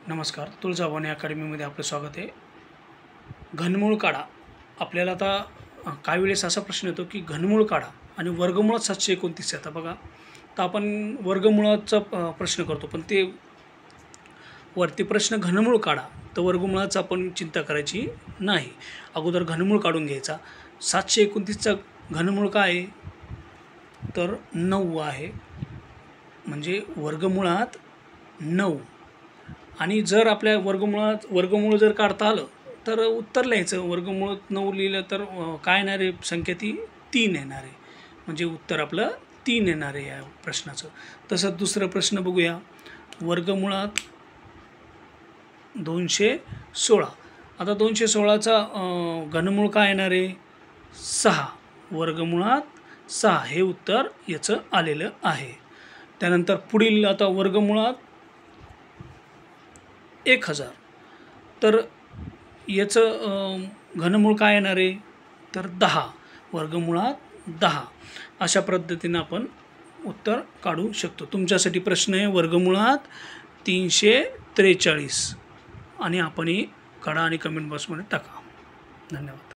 नमस्कार, तुळजाभवानी अकॅडमीमध्ये आपलं स्वागत आहे। घनमूळ काढा। आपल्याला आता काही वेळेस असा प्रश्न येतो की घनमूळ काढा आणि वर्गमूळात 729 आता बघा, तर आपण वर्गमूळाचा प्रश्न करतो, पण ते वरती प्रश्न घनमूळ काढा, तर वर्गमूळाचा आपण चिंता करायची नाही। अगोदर घनमूळ काढून घ्यायचा। 729चा घनमूळ काय आहे तर 9 आहे, म्हणजे वर्गमूळात 9। आणि जर आपल्या वर्गमूळ जर काढता आलं तर उत्तर लिहायचं। वर्गमूळ 9 लिहिलं तर काय येणार आहे संख्या, ती 3 येणार आहे, म्हणजे उत्तर आपलं 3 येणार आहे या प्रश्नाचं। तसंच दुसरा प्रश्न बघूया। वर्गमूळात 216। आता 216चा घनमूळ काय येणार आहे 6। वर्गमूळात 6 हे उत्तर याचं आलेलं आहे। त्यानंतर पुढील आता वर्गमूळात 1000, तर याचं घनमूळ काय येणार आहे तर 10। वर्गमूळात 10 अशा पद्धतीने आपण उत्तर काढू शकतो। तुमच्यासाठी प्रश्न आहे वर्गमूळात 343 आणि आपण ही काढा आणि कमेंट बॉक्समध्ये टाका। धन्यवाद।